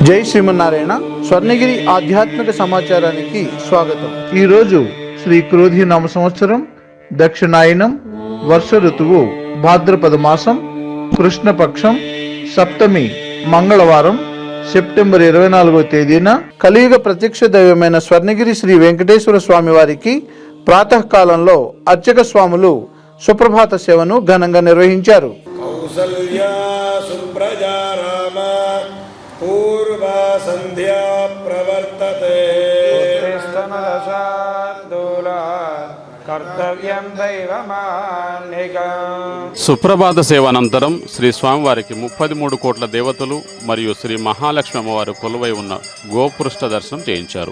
జై శ్రీమన్నారాయణ. స్వర్ణగిరి ఆధ్యాత్మిక సమాచారానికి స్వాగతం. ఈరోజు శ్రీ క్రోధి నామ సంవత్సరం, దక్షిణాయనం, వర్ష ఋతువు, భాద్రపద మాసం, కృష్ణపక్షం, సప్తమి, మంగళవారం, సెప్టెంబర్ 24వ తేదీన కలియుగ ప్రత్యక్ష దైవమైన స్వర్ణగిరి శ్రీ వెంకటేశ్వర స్వామి వారికి ప్రాతకాలంలో అర్చక స్వాములు సుప్రభాత సేవను ఘనంగా నిర్వహించారు. కౌసల్యా సుప్రజా రామ పూర్వా సంధ్యా ప్రవర్తతే సుప్రభాత సేవ అనంతరం శ్రీ స్వామివారికి 33 కోట్ల దేవతలు మరియు శ్రీ మహాలక్ష్మి అమ్మవారు కొలువై ఉన్న గోపృష్ఠ దర్శనం చేయించారు.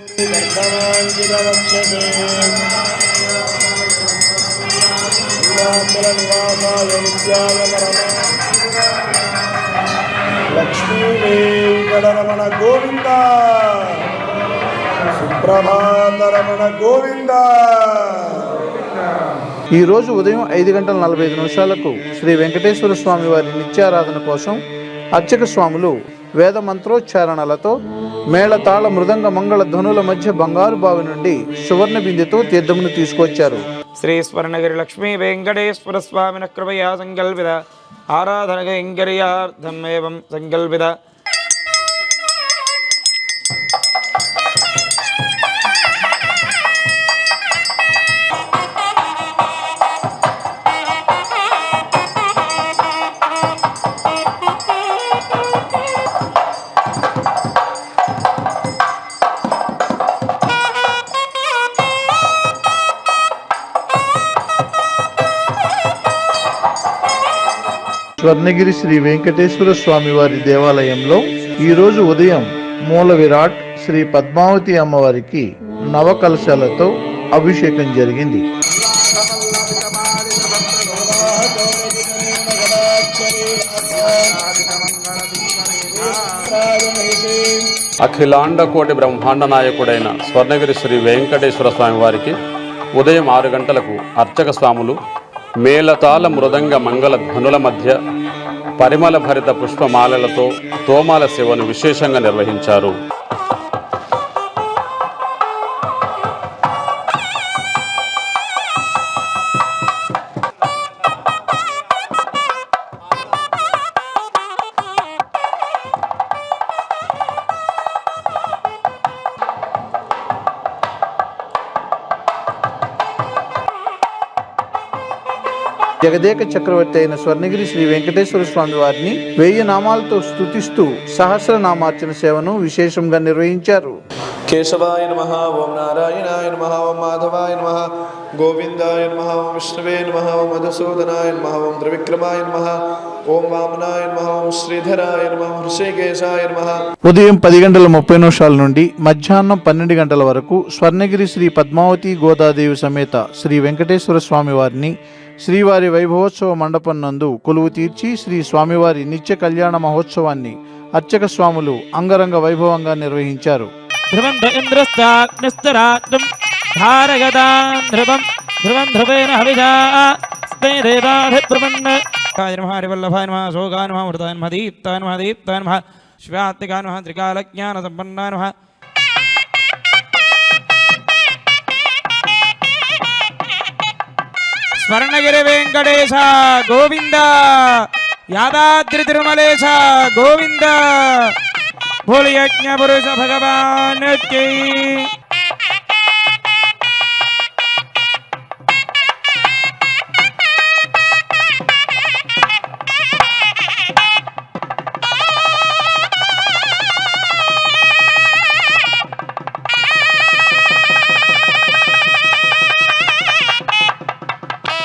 లక్ష్మీ వెంకటరమణ గోవింద, సుప్రభాత రమణ గోవింద. ఈ రోజు ఉదయం 5:45 శ్రీ వెంకటేశ్వర స్వామి వారి నిత్యారాధన కోసం అర్చక స్వాములు వేద మంత్రోచ్చారణలతో మేళతాళ మృదంగ మంగళ ధ్వనుల మధ్య బంగారు బావి నుండి సువర్ణ బిందెతో తీర్థమును తీసుకొచ్చారు. శ్రీ స్వర్ణగిరి లక్ష్మీ వెంకటేశ్వర స్వామిన కృపయా సంకల్పిత ఆరాధన కైంకర్యార్థం ఏవం సంకల్పిత. స్వర్ణగిరి శ్రీ వెంకటేశ్వర స్వామి వారి దేవాలయంలో ఈరోజు ఉదయం మూల విరాట్ శ్రీ పద్మావతి అమ్మవారికి నవకలశాలతో అభిషేకం జరిగింది. అఖిలాండ కోటి బ్రహ్మాండ నాయకుడైన స్వర్ణగిరి శ్రీ వెంకటేశ్వర స్వామి వారికి ఉదయం 6 గంటలకు అర్చక స్వాములు మేళతాళ మృదంగ మంగళ ధ్వనుల మధ్య పరిమళ భరిత పుష్పమాలలతో తోమాల సేవను విశేషంగా నిర్వహించారు. జగదేక చక్రవర్తి అయిన స్వర్ణగిరి శ్రీ వెంకటేశ్వర స్వామి వారిని 1000 నామాలతో స్తుతిస్తూ సహస్రనామార్చన సేవను విశేషంగా నిర్వహించారు. కేశవాయ నమః, ఓం నారాయణాయ నమః, ఓం మాధవాయ నమః, గోవిందాయ నమః, ఓం విష్ణువే నమః, ఓం మధుసూదనాయ నమః, ఓం త్రివిక్రమాయ నమః, ఓం వామనాయ నమః, ఓం శ్రీధరాయ నమః, హృషికేశాయ నమః. ఉదయం 10:30 నుండి మధ్యాహ్నం 12 గంటల వరకు స్వర్ణగిరి శ్రీ పద్మావతి గోదాదేవి సమేత శ్రీ వెంకటేశ్వర స్వామి వారిని శ్రీవారి వైభవోత్సవ మండపం నందు కొలువు తీర్చి శ్రీ స్వామివారి నిత్య కళ్యాణ మహోత్సవాన్ని అర్చక స్వాములు అంగరంగ వైభవంగా నిర్వహించారు. స్వర్ణగిరి వెంకటేశ గోవింద, యాదాద్రి తిరుమలేశ గోవింద, భోళి యజ్ఞ పురుష భగవాన్ కి.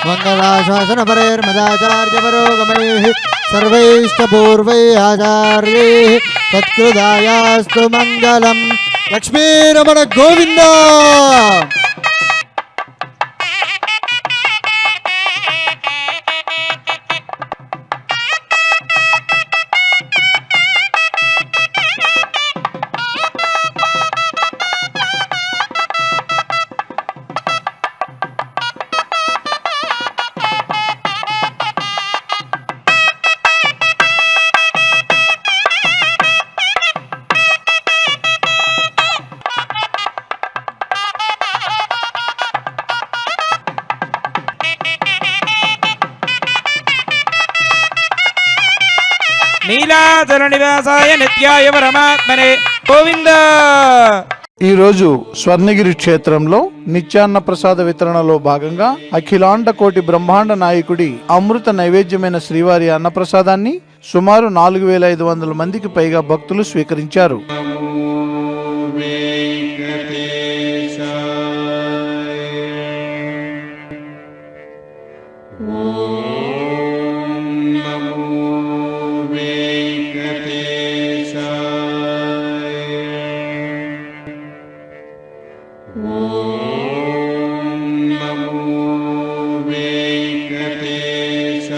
మంగళాశాసన పరేర్మదాచార్య పరోగమైః సర్వైష్టపూర్వైః ఆచార్యైః తత్కృతాయాస్తు మంగళం. లక్ష్మీరమణ గోవింద. నీలాచల నివాసాయ నిత్యాయ పరమాత్మనే గోవింద. ఈరోజు స్వర్ణగిరి క్షేత్రంలో నిత్యాన్న ప్రసాద వితరణలో భాగంగా అఖిలాండ కోటి బ్రహ్మాండ నాయకుడి అమృత నైవేద్యమైన శ్రీవారి అన్నప్రసాదాన్ని సుమారు 4500 మందికి పైగా భక్తులు స్వీకరించారు.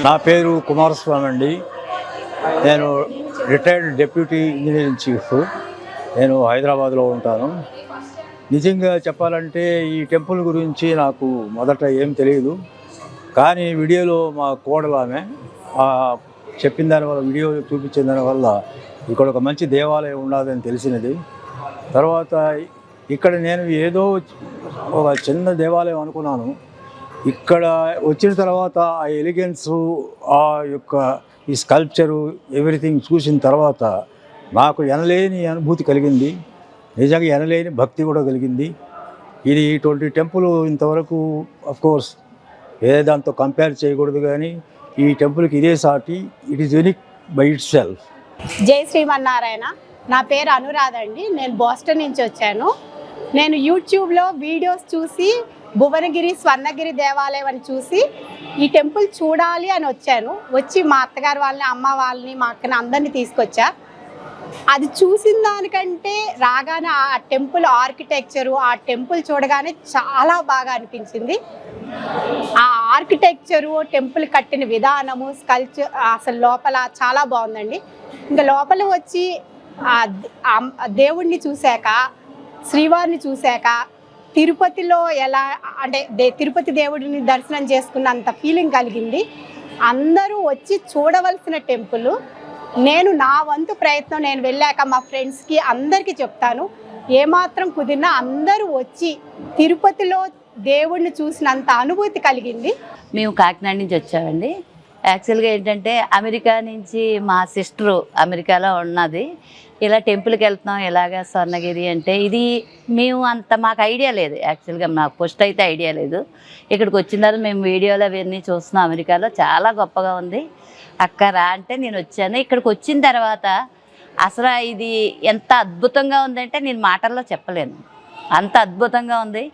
నా పేరు కుమారస్వామి అండి. నేను రిటైర్డ్ డిప్యూటీ ఇంజనీరింగ్ చీఫ్. నేను హైదరాబాద్లో ఉంటాను. నిజంగా చెప్పాలంటే ఈ టెంపుల్ గురించి నాకు మొదట ఏం తెలియదు, కానీ వీడియోలో మా కోడలు ఆమె చెప్పిన దానివల్ల, వీడియో చూపించిన దానివల్ల ఇక్కడ ఒక మంచి దేవాలయం ఉన్నదని తెలిసినది. తర్వాత ఇక్కడ నేను ఏదో ఒక చిన్న దేవాలయం అనుకున్నాను. ఇక్కడ వచ్చిన తర్వాత ఆ ఎలిగెన్స్, ఆ యొక్క ఈ స్కల్ప్చరు, ఎవ్రీథింగ్ చూసిన తర్వాత నాకు ఎనలేని అనుభూతి కలిగింది. నిజంగా ఎనలేని భక్తి కూడా కలిగింది. ఇది ఇటువంటి టెంపుల్ ఇంతవరకు అఫ్కోర్స్ ఏ దాంతో కంపేర్ చేయకూడదు, కానీ ఈ టెంపుల్కి ఇదే సాటి. It is unique by it self. జై శ్రీమన్నారాయణ. నా పేరు అనురాధ అండి. నేను బోస్టన్ నుంచి వచ్చాను. నేను యూట్యూబ్లో వీడియోస్ చూసి భువనగిరి స్వర్ణగిరి దేవాలయం అని చూసి ఈ టెంపుల్ చూడాలి అని వచ్చాను. వచ్చి మా అత్తగారు వాళ్ళని, అమ్మ వాళ్ళని, మా అక్కని అందరినీ తీసుకొచ్చా. అది చూసిన దానికంటే రాగానే ఆ టెంపుల్ ఆర్కిటెక్చరు, ఆ టెంపుల్ చూడగానే చాలా బాగా అనిపించింది. ఆ ఆర్కిటెక్చరు, టెంపుల్ కట్టిన విధానము, స్కల్ప్చర్ అసలు లోపల చాలా బాగుందండి. ఇంకా లోపల వచ్చి దేవుణ్ణి చూశాక, శ్రీవారిని చూశాక, తిరుపతిలో ఎలా అంటే తిరుపతి దేవుడిని దర్శనం చేసుకున్నంత ఫీలింగ్ కలిగింది. అందరూ వచ్చి చూడవలసిన టెంపుల్. నేను నా వంతు ప్రయత్నం నేను వెళ్ళాక మా ఫ్రెండ్స్కి అందరికీ చెప్తాను, ఏమాత్రం కుదిరినా అందరూ వచ్చి తిరుపతిలో దేవుడిని చూసినంత అనుభూతి కలిగింది. మేము కాకినాడ నుంచి వచ్చామండి. యాక్చువల్గా ఏంటంటే అమెరికా నుంచి మా సిస్టరు అమెరికాలో ఉన్నది. ఇలా టెంపుల్కి వెళ్తున్నాం ఇలాగా స్వర్ణగిరి అంటే, ఇది మేము మాకు ఐడియా లేదు. యాక్చువల్గా నాకు ఫస్ట్ అయితే ఐడియా లేదు. ఇక్కడికి వచ్చిన తర్వాత మేము వీడియోలో అవన్నీ చూస్తున్నాం. అమెరికాలో చాలా గొప్పగా ఉంది. అక్క రా అంటే నేను వచ్చాను. ఇక్కడికి వచ్చిన తర్వాత అసలు ఇది ఎంత అద్భుతంగా ఉందంటే నేను మాటల్లో చెప్పలేను, అంత అద్భుతంగా ఉంది.